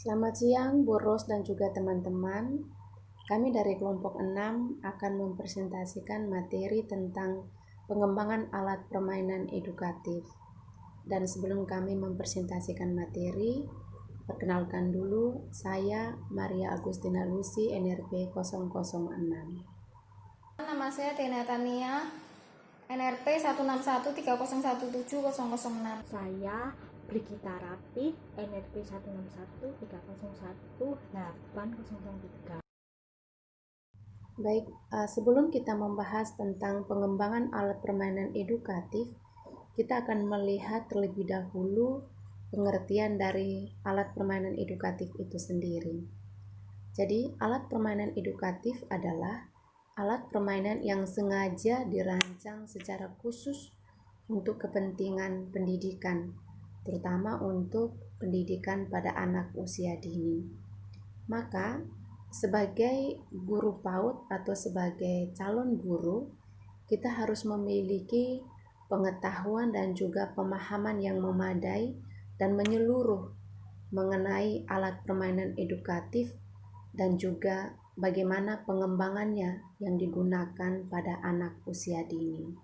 Selamat siang Bu Ros dan juga teman-teman. Kami dari kelompok 6 akan mempresentasikan materi tentang pengembangan alat permainan edukatif. Dan sebelum kami mempresentasikan materi, perkenalkan dulu, saya Maria Agustina Lucy, NRP 006. Nama saya Tina Tania, NRP 1613017006. Saya Brigita Rapi, NRP 1613018003. Baik, sebelum kita membahas tentang pengembangan alat permainan edukatif, kita akan melihat terlebih dahulu pengertian dari alat permainan edukatif itu sendiri. Jadi, alat permainan edukatif adalah alat permainan yang sengaja dirancang secara khusus untuk kepentingan pendidikan, terutama untuk pendidikan pada anak usia dini. Maka, sebagai guru PAUD atau sebagai calon guru, kita harus memiliki pengetahuan dan juga pemahaman yang memadai dan menyeluruh mengenai alat permainan edukatif dan juga bagaimana pengembangannya yang digunakan pada anak usia dini.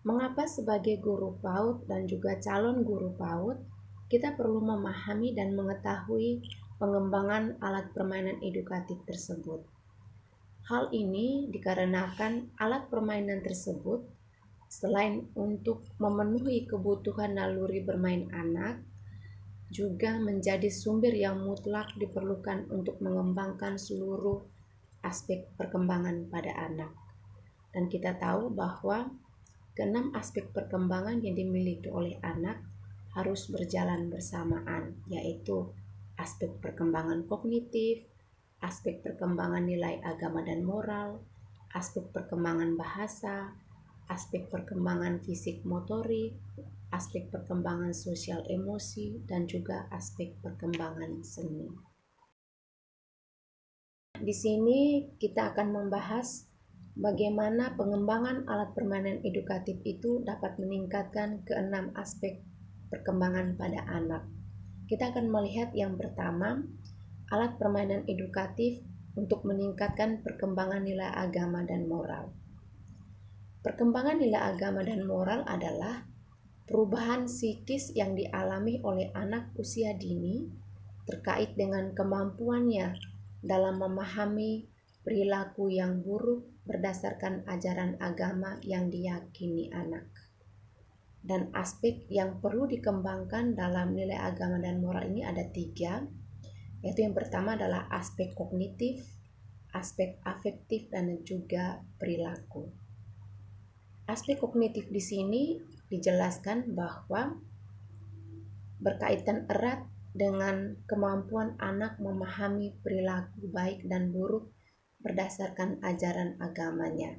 Mengapa sebagai guru PAUD dan juga calon guru PAUD, kita perlu memahami dan mengetahui pengembangan alat permainan edukatif tersebut? Hal ini dikarenakan alat permainan tersebut selain untuk memenuhi kebutuhan naluri bermain anak, juga menjadi sumber yang mutlak diperlukan untuk mengembangkan seluruh aspek perkembangan pada anak. Dan kita tahu bahwa keenam aspek perkembangan yang dimiliki oleh anak harus berjalan bersamaan, yaitu aspek perkembangan kognitif, aspek perkembangan nilai agama dan moral, aspek perkembangan bahasa, aspek perkembangan fisik motorik, aspek perkembangan sosial emosi, dan juga aspek perkembangan seni. Di sini kita akan membahas bagaimana pengembangan alat permainan edukatif itu dapat meningkatkan keenam aspek perkembangan pada anak. Kita akan melihat yang pertama, alat permainan edukatif untuk meningkatkan perkembangan nilai agama dan moral. Perkembangan nilai agama dan moral adalah perubahan psikis yang dialami oleh anak usia dini terkait dengan kemampuannya dalam memahami perilaku yang buruk berdasarkan ajaran agama yang diyakini anak. Dan aspek yang perlu dikembangkan dalam nilai agama dan moral ini ada 3, yaitu yang pertama adalah aspek kognitif, aspek afektif, dan juga perilaku. Aspek kognitif di sini dijelaskan bahwa berkaitan erat dengan kemampuan anak memahami perilaku baik dan buruk berdasarkan ajaran agamanya.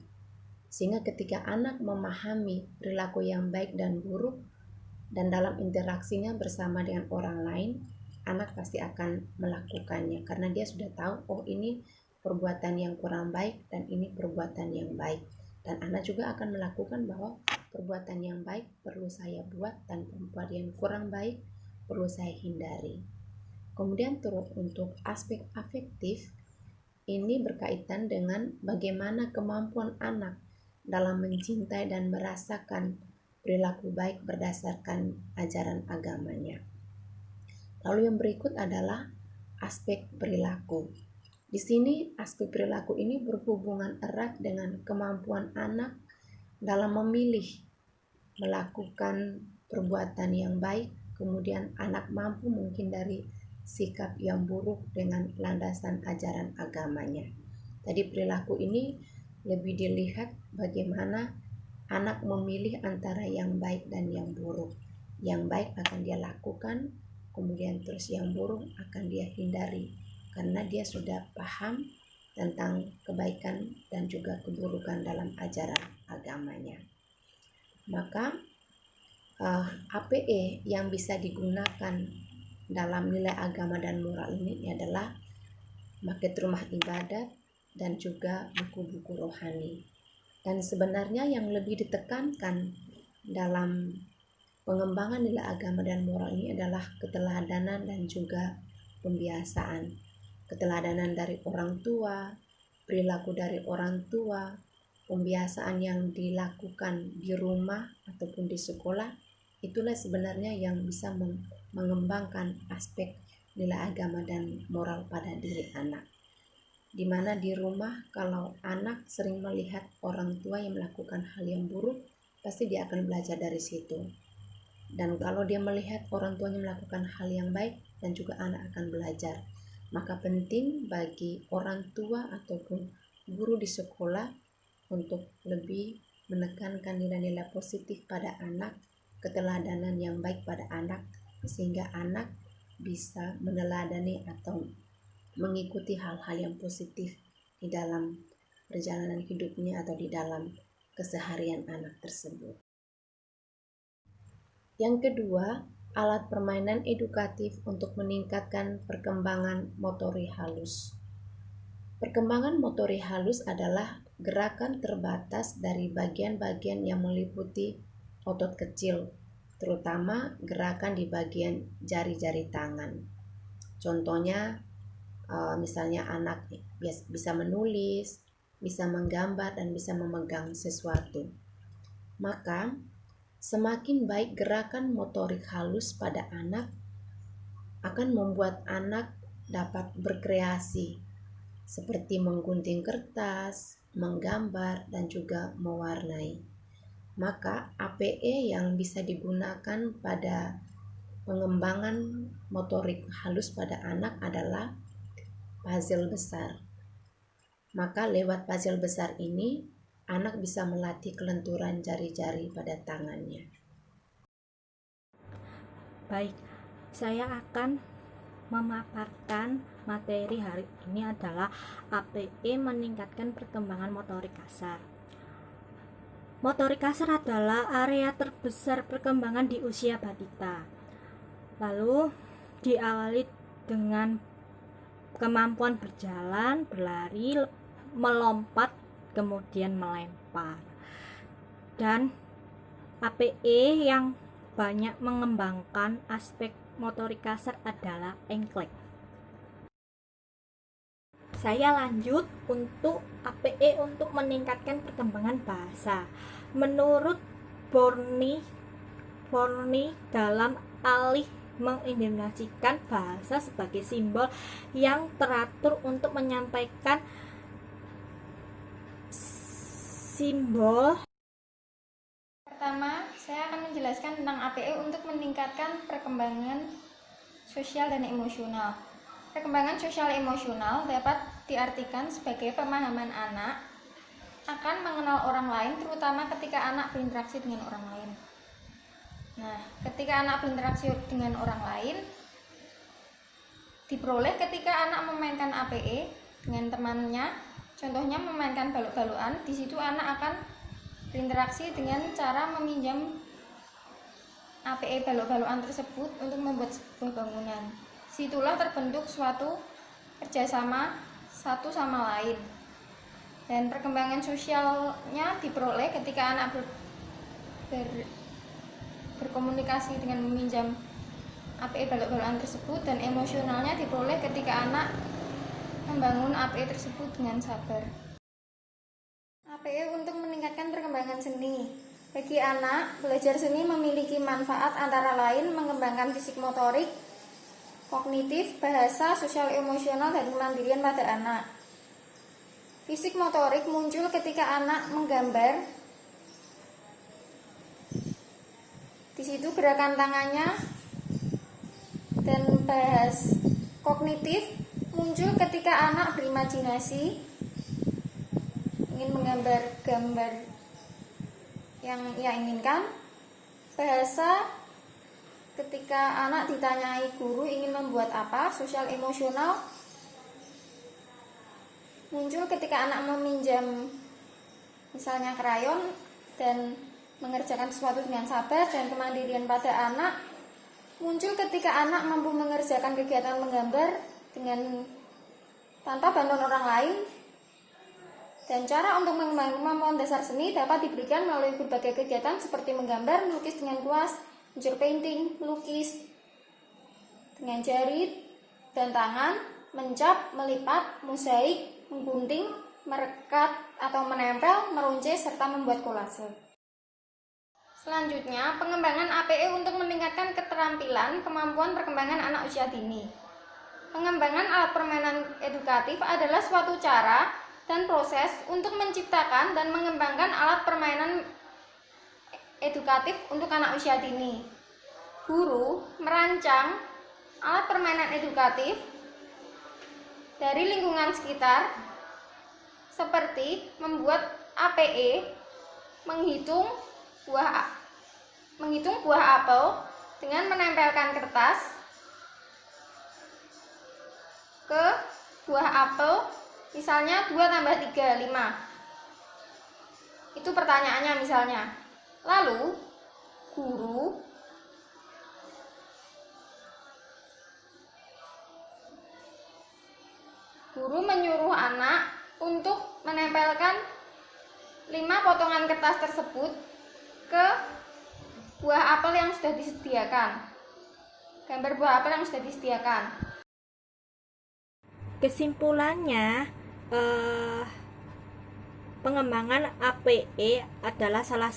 Sehingga ketika anak memahami perilaku yang baik dan buruk dan dalam interaksinya bersama dengan orang lain, anak pasti akan melakukannya karena dia sudah tahu, oh ini perbuatan yang kurang baik dan ini perbuatan yang baik. Dan anak juga akan melakukan bahwa perbuatan yang baik perlu saya buat dan perbuatan yang kurang baik perlu saya hindari. Kemudian terus untuk aspek afektif, ini berkaitan dengan bagaimana kemampuan anak dalam mencintai dan merasakan perilaku baik berdasarkan ajaran agamanya. Lalu yang berikut adalah aspek perilaku. Di sini aspek perilaku ini berhubungan erat dengan kemampuan anak dalam memilih melakukan perbuatan yang baik, kemudian anak mampu menghindari sikap yang buruk dengan landasan ajaran agamanya. Tadi perilaku ini lebih dilihat bagaimana anak memilih antara yang baik dan yang buruk. Yang baik akan dia lakukan, kemudian terus yang buruk akan dia hindari, karena dia sudah paham tentang kebaikan dan juga keburukan dalam ajaran agamanya. Maka APE yang bisa digunakan dalam nilai agama dan moral ini adalah maket rumah ibadat dan juga buku-buku rohani. Dan sebenarnya yang lebih ditekankan dalam Pengembangan nilai agama dan moral ini adalah keteladanan dan juga pembiasaan. Keteladanan dari orang tua, perilaku dari orang tua, pembiasaan yang dilakukan di rumah ataupun di sekolah, itulah sebenarnya yang bisa mengembangkan aspek nilai agama dan moral pada diri anak. Di mana di rumah kalau anak sering melihat orang tua yang melakukan hal yang buruk, pasti dia akan belajar dari situ. Dan kalau dia melihat orang tuanya melakukan hal yang baik, dan juga anak akan belajar. Maka penting bagi orang tua ataupun guru di sekolah untuk lebih menekankan nilai-nilai positif pada anak, keteladanan yang baik pada anak, sehingga anak bisa meneladani atau mengikuti hal-hal yang positif di dalam perjalanan hidupnya atau di dalam keseharian anak tersebut. Yang kedua, alat permainan edukatif untuk meningkatkan perkembangan motorik halus. Perkembangan motorik halus adalah gerakan terbatas dari bagian-bagian yang meliputi otot kecil, terutama gerakan di bagian jari-jari tangan. Contohnya, misalnya anak bisa menulis, bisa menggambar, dan bisa memegang sesuatu. Maka semakin baik gerakan motorik halus pada anak akan membuat anak dapat berkreasi seperti menggunting kertas, menggambar, dan juga mewarnai. Maka APE yang bisa digunakan pada pengembangan motorik halus pada anak adalah puzzle besar. Maka lewat puzzle besar ini, anak bisa melatih kelenturan jari-jari pada tangannya. Baik, saya akan memaparkan materi hari ini adalah APE meningkatkan perkembangan motorik kasar. Motorik kasar adalah area terbesar perkembangan di usia balita. Lalu diawali dengan kemampuan berjalan, berlari, melompat, kemudian melempar. Dan APE yang banyak mengembangkan aspek motorik kasar adalah engklek. Saya lanjut untuk APE untuk meningkatkan perkembangan bahasa. Menurut Borny dalam alih mengidentifikasikan bahasa sebagai simbol yang teratur untuk menyampaikan simbol. Pertama, saya akan menjelaskan tentang APE untuk meningkatkan perkembangan sosial dan emosional. Perkembangan sosial emosional dapat diartikan sebagai pemahaman anak akan mengenal orang lain, terutama ketika anak berinteraksi dengan orang lain. Nah, ketika anak berinteraksi dengan orang lain diperoleh ketika anak memainkan APE dengan temannya. Contohnya memainkan balok-balokan. Di situ anak akan berinteraksi dengan cara meminjam APE balok-balokan tersebut untuk membuat sebuah bangunan. Situlah terbentuk suatu kerjasama satu sama lain. Dan perkembangan sosialnya diperoleh ketika anak berkomunikasi dengan meminjam APE balok-balokan tersebut, dan emosionalnya diperoleh ketika anak membangun APE tersebut dengan sabar. APE untuk meningkatkan perkembangan seni. Bagi anak, belajar seni memiliki manfaat antara lain mengembangkan fisik motorik, kognitif, bahasa, sosial emosional, dan kemandirian pada anak. Fisik motorik muncul ketika anak menggambar. Di situ gerakan tangannya, dan bahas kognitif muncul ketika anak berimajinasi ingin menggambar gambar yang ia inginkan. Bahasa ketika anak ditanyai guru ingin membuat apa. Sosial emosional muncul ketika anak meminjam misalnya krayon dan mengerjakan sesuatu dengan sabar. Dan kemandirian pada anak muncul ketika anak mampu mengerjakan kegiatan menggambar dengan tanpa bantuan orang lain. Dan cara untuk mengembangkan kemampuan dasar seni dapat diberikan melalui berbagai kegiatan seperti menggambar, melukis dengan kuas, unsur painting, melukis dengan jari dan tangan, mencap, melipat, mozaik, menggunting, merekat atau menempel, meruncing, serta membuat kolase. Selanjutnya, pengembangan APE untuk meningkatkan keterampilan kemampuan perkembangan anak usia dini. Pengembangan alat permainan edukatif adalah suatu cara dan proses untuk menciptakan dan mengembangkan alat permainan edukatif untuk anak usia dini. Guru merancang alat permainan edukatif dari lingkungan sekitar seperti membuat APE, menghitung buah apel dengan menempelkan kertas ke buah apel, misalnya 2 tambah 3, 5. Itu pertanyaannya misalnya. Lalu guru menyuruh anak untuk menempelkan 5 potongan kertas tersebut ke buah apel yang sudah disediakan. Gambar buah apel yang sudah disediakan. Kesimpulannya, pengembangan APE adalah salah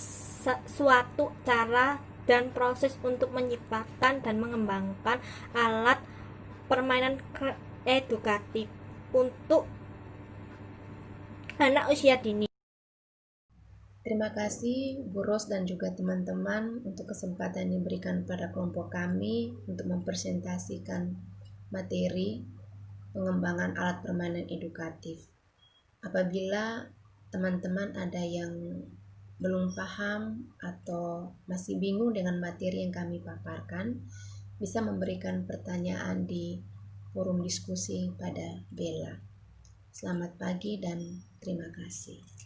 suatu cara dan proses untuk menciptakan dan mengembangkan alat permainan edukatif untuk anak usia dini. Terima kasih Bu Ros dan juga teman-teman untuk kesempatan yang diberikan pada kelompok kami untuk mempresentasikan materi pengembangan alat permainan edukatif. Apabila teman-teman ada yang belum paham atau masih bingung dengan materi yang kami paparkan, bisa memberikan pertanyaan di forum diskusi pada Bella. Selamat pagi dan terima kasih.